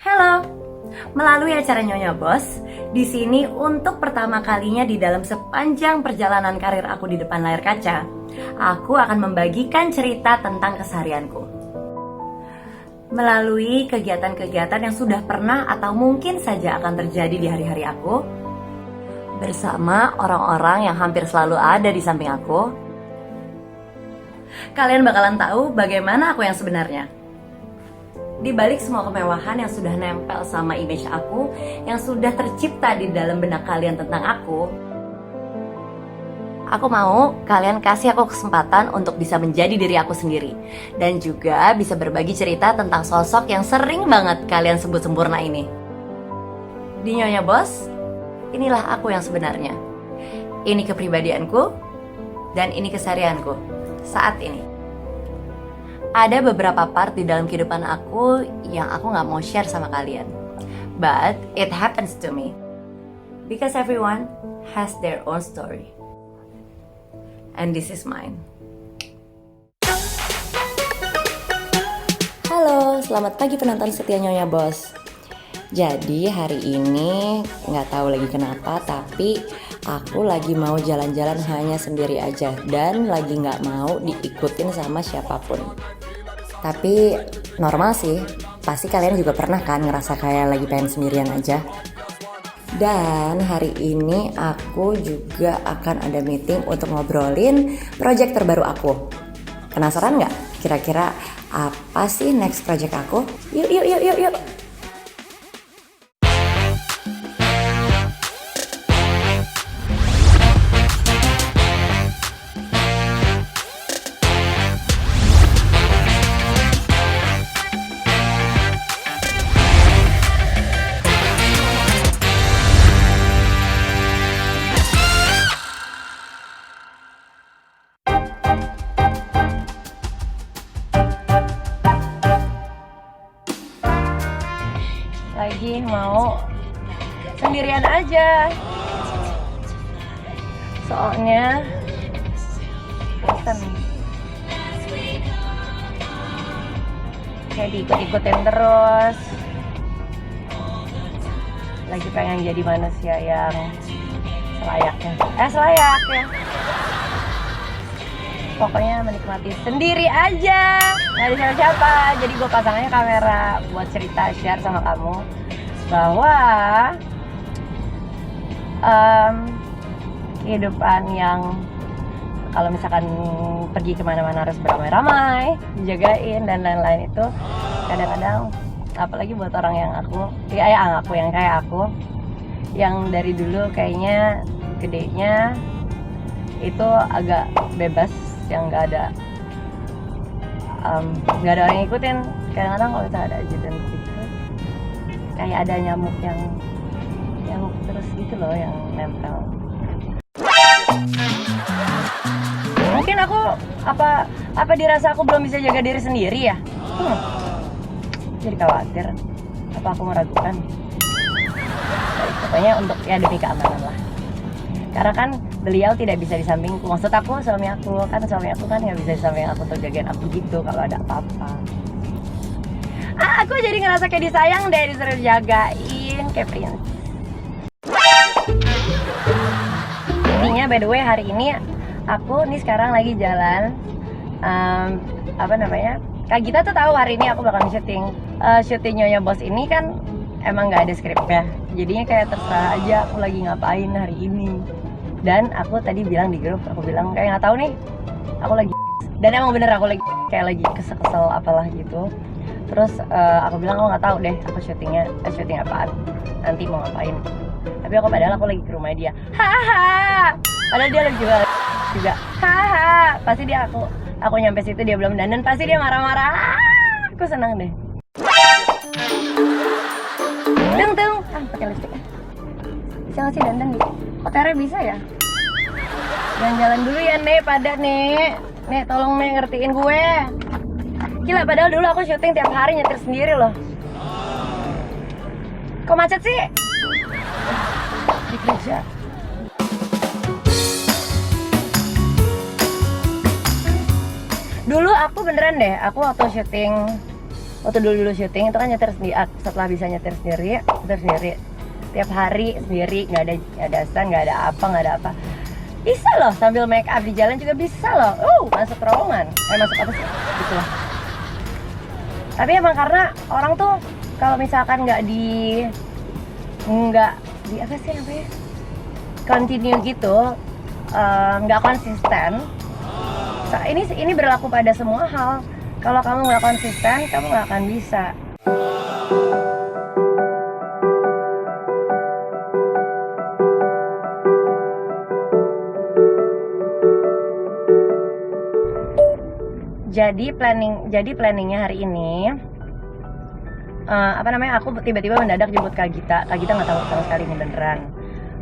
Halo, melalui acara Nyonya Bos, di sini untuk pertama kalinya di dalam sepanjang perjalanan karir aku di depan layar kaca, aku akan membagikan cerita tentang keseharianku. Melalui kegiatan-kegiatan yang sudah pernah atau mungkin saja akan terjadi di hari-hari aku, bersama orang-orang yang hampir selalu ada di samping aku, kalian bakalan tahu bagaimana aku yang sebenarnya. Di balik semua kemewahan yang sudah nempel sama image aku, yang sudah tercipta di dalam benak kalian tentang aku mau kalian kasih aku kesempatan untuk bisa menjadi diri aku sendiri. Dan juga bisa berbagi cerita tentang sosok yang sering banget kalian sebut sempurna ini. Di Nyonya Bos, inilah aku yang sebenarnya. Ini kepribadianku, dan ini keseharianku saat ini. Ada beberapa part di dalam kehidupan aku yang aku gak mau share sama kalian. But it happens to me. Because everyone has their own story. And this is mine. Halo, selamat pagi penonton setia Nyonya Bos. Jadi hari ini gak tahu lagi kenapa, tapi aku lagi mau jalan-jalan hanya sendiri aja. Dan lagi gak mau diikutin sama siapapun. Tapi normal sih, pasti kalian juga pernah kan ngerasa kayak lagi pengen sendirian aja. Dan hari ini aku juga akan ada meeting untuk ngobrolin project terbaru aku. Penasaran nggak? Kira-kira apa sih next project aku? Yuk. Lagi mau sendirian aja, soalnya bosan kayak diikut-ikutin terus. Lagi pengen jadi manusia yang selayaknya pokoknya menikmati sendiri aja, nggak ada siapa-siapa. Jadi gue pasang aja kamera buat cerita, share sama kamu bahwa kehidupan yang kalau misalkan pergi kemana-mana harus beramai-ramai, dijagain dan lain-lain itu kadang-kadang, apalagi buat orang yang yang kayak aku, yang dari dulu kayaknya gedenya itu agak bebas, yang nggak ada orang yang ikutin. Kadang-kadang kalau misalnya ada ajudan gitu, kayak ada nyamuk yang terus gitu loh, yang nempel. Mungkin aku apa dirasa aku belum bisa jaga diri sendiri ya? Jadi khawatir, apa aku meragukan? Pokoknya untuk ya demi keamanan lah. Karena kan beliau tidak bisa di sampingku. Maksud aku suami aku kan nggak bisa di samping aku untuk jagain aku gitu kalau ada apa-apa. Aku jadi ngerasa kayak disayang deh, disuruh jagain kayak prince. Intinya by the way, hari ini aku nih sekarang lagi jalan Kak Gita tuh tahu hari ini aku bakal syuting. Syuting Nyonya Bos ini kan emang nggak ada skripnya, jadinya kayak terserah aja aku lagi ngapain hari ini. Dan aku tadi bilang di grup, aku bilang kayak nggak tahu nih, aku lagi. Dan emang bener aku lagi kayak lagi kesel apalah gitu. Terus aku bilang aku nggak tahu deh, aku syuting apaan, nanti mau ngapain. Tapi padahal aku lagi ke rumah dia. Haha. Padahal dia lagi juga. Haha. Pasti dia aku nyampe situ dia belum dandan, pasti dia marah-marah. Aku senang deh. Tung. Pakai lipstick. Bisa nggak sih dandan gitu? Pakai bisa ya? Jalan-jalan dulu ya Nek, Nek tolong Nek ngertiin gue. Gila, padahal dulu aku syuting tiap hari nyetir sendiri loh. Kok macet sih? Di kerja. Dulu aku beneran deh, aku waktu syuting waktu dulu syuting itu kan nyetir sendiri. Setelah bisa nyetir sendiri tiap hari sendiri, nggak ada stand, nggak ada apa, bisa loh sambil make up di jalan juga bisa loh. Masuk terowongan, masuk apa sih gitu loh. Tapi emang karena orang tuh kalau misalkan nggak di apa sih namanya, continue gitu, nggak konsisten. Ini berlaku pada semua hal. Kalau kamu nggak konsisten, kamu nggak akan bisa. Jadi planningnya hari ini, aku tiba-tiba mendadak jemput Kak Gita nggak tahu sama sekali ini beneran.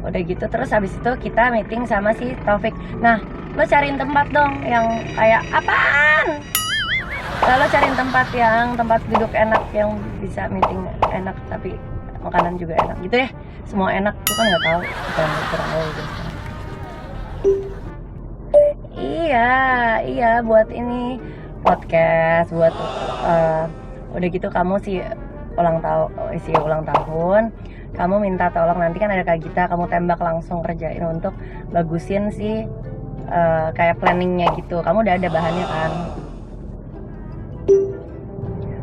Udah gitu terus habis itu kita meeting sama si Taufik. Nah, lo cariin tempat dong yang kayak apaan? Lalu cariin tempat duduk enak yang bisa meeting enak tapi makanan juga enak gitu ya. Semua enak, gue kan nggak tahu bukan kurang tahu gitu. Iya buat ini podcast, buat udah gitu kamu si ulang tahun, kamu minta tolong nanti kan ada Kak Gita, kamu tembak langsung kerjain untuk bagusin si kayak planningnya gitu. Kamu udah ada bahannya kan?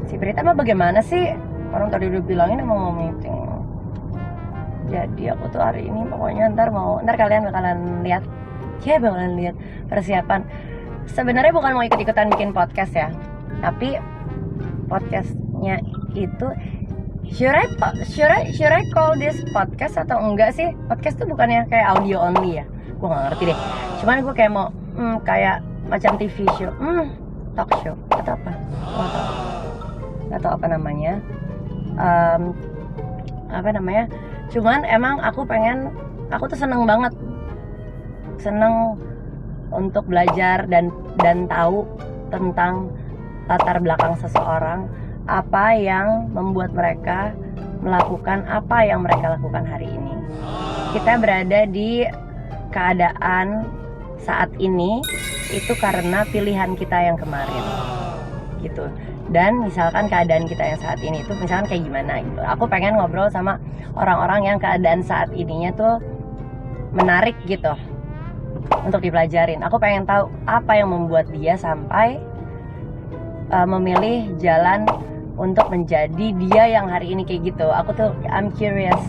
Si Prita mah bagaimana sih? Orang tadi udah bilangin emang mau meeting. Jadi aku tuh hari ini pokoknya ntar kalian bakalan lihat persiapan. Sebenarnya bukan mau ikut-ikutan bikin podcast ya, tapi podcastnya itu should I call this podcast atau enggak sih? Podcast tuh bukannya kayak audio only ya? Gue nggak ngerti deh. Cuman gue kayak mau kayak macam TV show, talk show atau apa? Atau apa namanya? Cuman emang aku tuh seneng untuk belajar dan tahu tentang latar belakang seseorang, apa yang membuat mereka melakukan apa yang mereka lakukan hari ini. Kita berada di keadaan saat ini itu karena pilihan kita yang kemarin gitu. Dan misalkan keadaan kita yang saat ini itu misalkan kayak gimana gitu. Aku pengen ngobrol sama orang-orang yang keadaan saat ininya tuh menarik gitu untuk dipelajarin. Aku pengen tahu apa yang membuat dia sampai memilih jalan untuk menjadi dia yang hari ini kayak gitu. I'm curious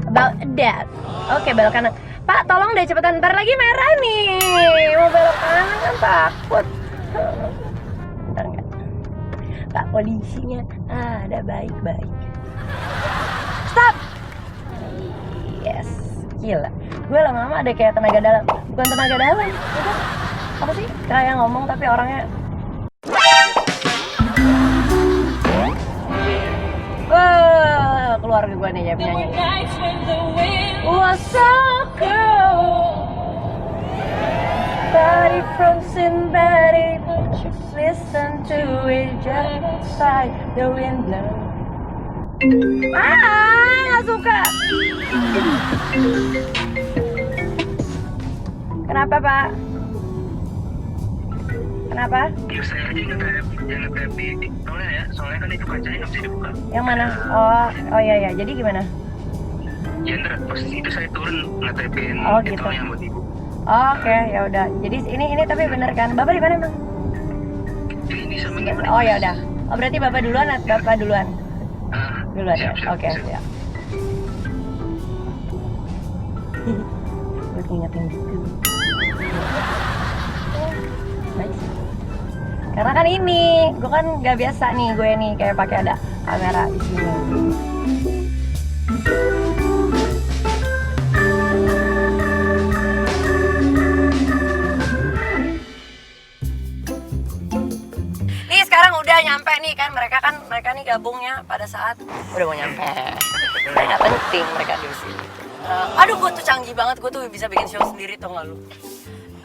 about that. Oke, belok kanan. Pak, tolong deh cepetan, ntar lagi merah nih. Mau belok kanan kan takut. Ntar enggak. Pak polisinya ada baik-baik. Stop. Yes. Gila, gue lama-lama ada kayak tenaga dalam. Bukan tenaga dalam, itu apa sih? Kayak ngomong tapi orangnya keluarga gue nih ya penyanyi. Was so cool, body from somebody, just listen to it just outside the window. Nggak suka. Kenapa Pak? Kenapa? Ya saya aja jangan di soalnya kan itu kacanya nggak bisa dibuka. Yang mana? Oh iya. Jadi gimana? Ya ntar pas itu saya turun ngetepin gitu. Yang buat ibu. Oke, ya udah. Jadi ini tapi bener kan? Bapak di mana emang? Ini sama ibu. Oh ya udah. Oh berarti Bapak duluan atau Bapak duluan? Duluan ya. Oke, siap. Gue ngingetin gitu. Nice. Karena kan ini, gue kan gak biasa nih gue nih kayak pakai ada kamera di sini. Nih sekarang udah nyampe nih kan mereka nih gabungnya pada saat udah mau nyampe. Nggak penting mereka di sini. Aduh gue tuh canggih banget, gue tuh bisa bikin show sendiri tau gak lu?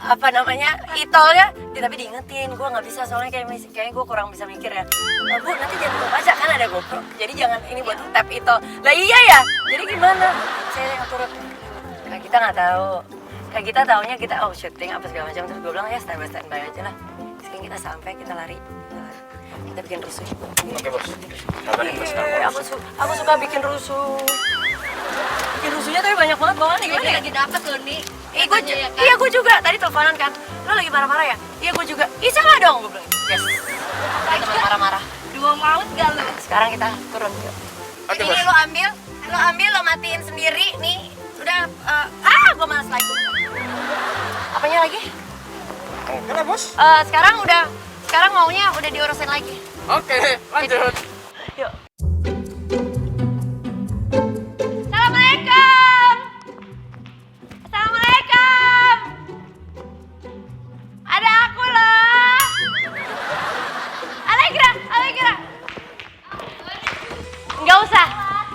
Apa namanya, itolnya tapi diingetin, gue nggak bisa soalnya kayaknya gue kurang bisa mikir ya. Bu nanti jangan lupa baca kan ada GoPro, jadi jangan ini buat tap itol. Lah iya ya, jadi gimana? Saya yang turut. Kak kita nggak tahu, Kak kita taunya kita syuting apa segala macam, terus gue bilang ya standby aja lah. Sekarang kita sampai kita lari. Kita bikin rusuh. Oke bos. Kabarin bos kamu. Aku suka bikin rusuh. Bikin rusuhnya tapi banyak banget bawaannya gimana ya? Lagi dapet loh nih. Iya gue juga. Tadi teleponan kan. Lo lagi marah-marah ya? Iya gue juga. Ih sama dong gue bilang. Yes. Kita teman marah-marah. Dua maut gak lo? Sekarang kita turun yuk. Oke Ini bos. lo ambil, lo matiin sendiri nih. Udah, Gue malas lagi. Apanya lagi? Kenapa bos? Sekarang maunya udah diurusin lagi. Oke, lanjut. Yuk. Assalamualaikum. Assalamualaikum. Ada aku loh. Allegra. Nggak usah.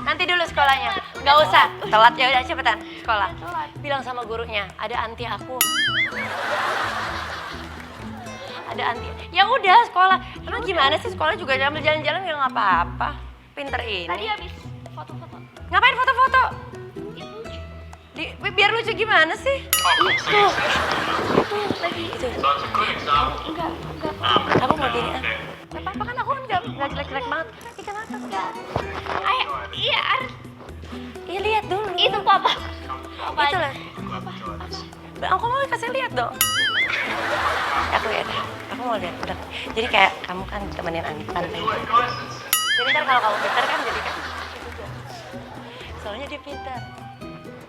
Nanti dulu sekolahnya. Nggak usah. Telat ya udah cepetan sekolah. Bilang sama gurunya, ada anti aku. Ada anti. Ya udah sekolah. Emang gimana sih sekolah juga sambil jalan-jalan ya nggak apa-apa. Pinter ini. tadi habis foto-foto. Ngapain foto-foto? Biar lucu gimana sih? Itu lagi itu. Enggak. Aku mau gini ah. Gak apa-apa kan aku enggak jelek-jelek banget. Ih kenapa enggak? Ayo, iya harus. Iya lihat dulu. Itu papa. Itu lah. Aku mau kasih lihat dong. Aku lihat. Aku mau lihat. Udah. Jadi kayak kamu kan temenin Antai. Jadi ntar kalau kamu pintar kan jadi kan gitu juga. Soalnya dia pintar.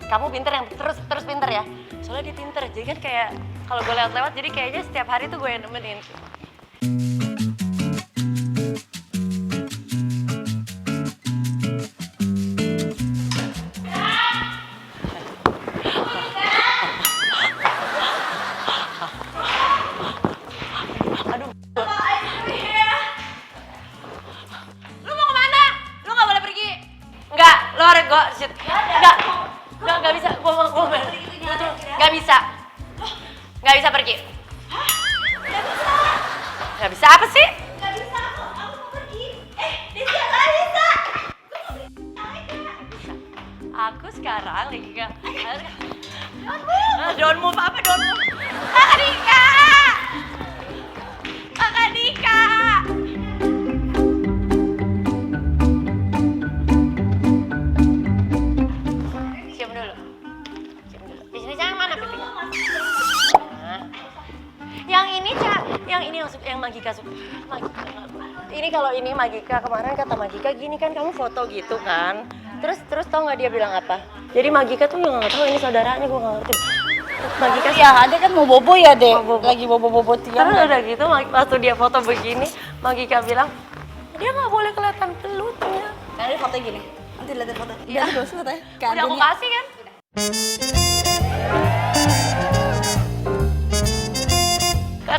Kamu pintar yang terus pintar ya. Soalnya dia pintar. Jadi kan kayak kalau gue lewat-lewat jadi kayaknya setiap hari tuh gue yang nemenin. Lu mau kemana? Lu nggak boleh pergi. Enggak, lo harus gue shoot. Enggak bisa. Gue nggak bisa. Nggak bisa pergi. Nggak bisa apa sih? Gak bisa, aku mau pergi. Desi gak bisa. Aku sekarang lagi nggak. Don't move apa? Don't move. Kakak Dika. Kakak Dika. Cium dulu. Di sini jangan mana pipinya? Nah. Yang ini yang Magika suka. Ini kalau ini Magika kemarin kata Magika gini kan kamu foto gitu kan. Terus tau nggak dia bilang apa? Jadi Magika tuh yang nggak tahu ini saudaranya gue nggak ngerti. Magika Ya, ada kan mau bobo ya, Dek. Mau bobo. Lagi bobo-bobo tiang. Terus udah gitu waktu dia foto begini Magika bilang dia nggak boleh kelihatan pelutnya. Nanti fotonya gini. Nanti lihat foto. Iya. Udah terus fotonya. Udah aku kasih kan?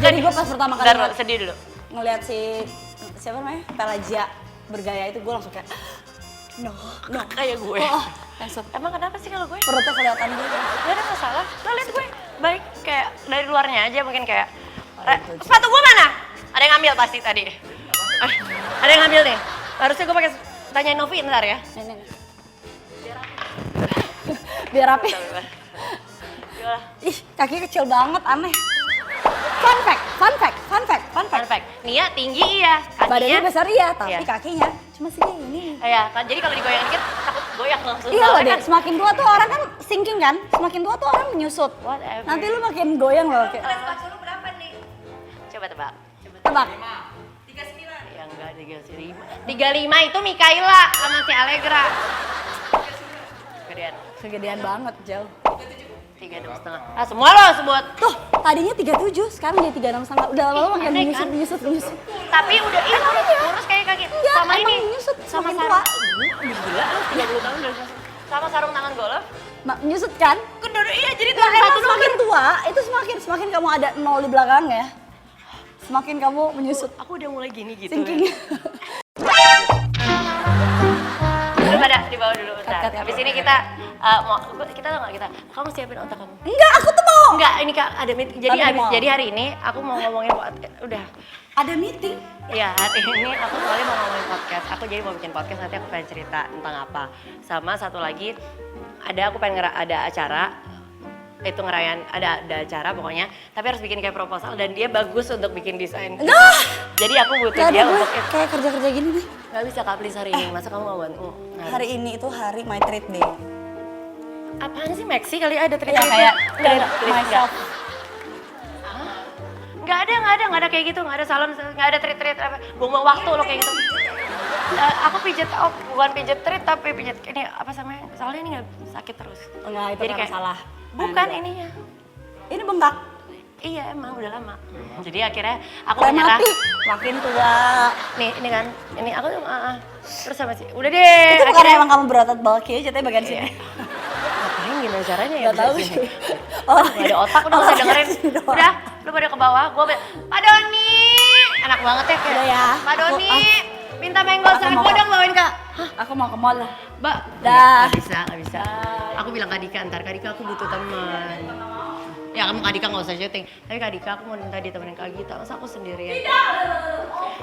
Jadi gue pas pertama kali Bentar, sedih dulu. ngeliat si siapa namanya? Pelajia bergaya itu gue langsung kayak no. Kayak gue. Langsung Emang kenapa sih kalau gue? perutnya kelihatan gitu. Gak ada masalah. Lo liat gue baik kayak dari luarnya aja mungkin kayak Gitu. sepatu gue mana? Ada yang ngambil pasti tadi. Ada yang ngambil nih. Harusnya gue pakai tanyain Novi ntar ya. Nih. Biar rapi. Gimana? Ih, kakinya kecil banget, aneh. Fun fact. Nia tinggi iya, Badannya kakinya. besar iya, tapi Iya. kakinya cuma segini. Iya, kan jadi kalau digoyang dikit takut goyang langsung. Iya loh, Soalnya Dek. Semakin tua tuh orang kan sinking kan? Semakin tua tuh orang menyusut. Whatever. Nanti lu makin goyang loh. Kayak. Sepatu lu berapa nih? Coba tebak. Tebak. 39. Ya enggak 35 itu Mikaela sama si Allegra. Gedean. Kegedean banget, jauh. 36,5. Ah semua lo sebut. Tuh, tadinya 37, sekarang jadi 36,5. Udah lama-lama makin aneh kan? menyusut. Tapi udah ini kurus kayak kaki. Enggak, Sama emang ini. menyusut Sama semakin sarung. tua. Gila lu 30 tahun udah menyusut. Sama sarung tangan golf. Menyusut kan? Iya jadi Nah, emang semakin tua, itu semakin kamu ada nol di belakangnya. Semakin kamu menyusut. Aku udah mulai gini gitu. Sinking. Belum ada di bawah dulu bentar. Cut. Habis ini kita kita tau nggak kita? Kamu siapin otak kamu. Enggak, aku tuh mau. Enggak, ini Kak ada meeting. Jadi Ada mau. jadi hari ini aku mau ngomongin udah. Ada meeting. Ya, hari ini aku soalnya mau ngomongin podcast. Aku jadi mau bikin podcast, nanti aku pengen cerita tentang apa. Sama satu lagi, aku pengen ada acara itu ngerayain ada acara pokoknya, tapi harus bikin kayak proposal dan dia bagus untuk bikin desain. Nah, Jadi aku butuh gak dia ada gue untuk itu. kayak kerja-kerja gini nih. Gak bisa Kak please hari ini, masa kamu gak bantu? Hari ini itu hari my treat day. Apaan sih Maxi kali ada treat Ya kayak treat myself. Nggak ada kayak gitu, nggak ada salon, nggak ada treat apa, buang waktu lo kayak gitu. Aku pijet, bukan pijet treat tapi pijet ini apa samanya, soalnya ini nggak sakit terus. Enggak, itu Jadi karena kayak- salah. Bukan ininya. Ini bengkak. Iya emang udah lama. Jadi akhirnya aku menyerah. Rematik. Makin tua. Nih ini kan, ini aku terus sama sih. Udah deh. Itu bukan emang kamu berotot bulky aja, tapi bagian sini. Ngapain gimana caranya ya? Gak tahu bisa sih. sini? Oh, Gak ada otak udah usah dengerin. sini doang. Udah, lu pada ke bawah, gue Pak Doni. Enak banget ya kayak. Udah ya. Pak Doni, minta mango Aku sago mau- dong bawain Kak. Aku mau ke mall lah. Mbak, Dah. Gak bisa. Aku bilang Kak Dika, ntar Kak Dika aku butuh teman. Ya kamu Kak Dika gak usah syuting, tapi Kak Dika aku mau minta ditemenin Kak Gita, masa aku sendirian.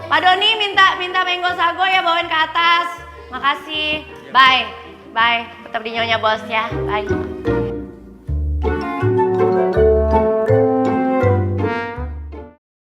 Pak Doni minta mango sago ya bawain ke atas. Makasih. Bye. Tetap di nyonya bos ya. Bye.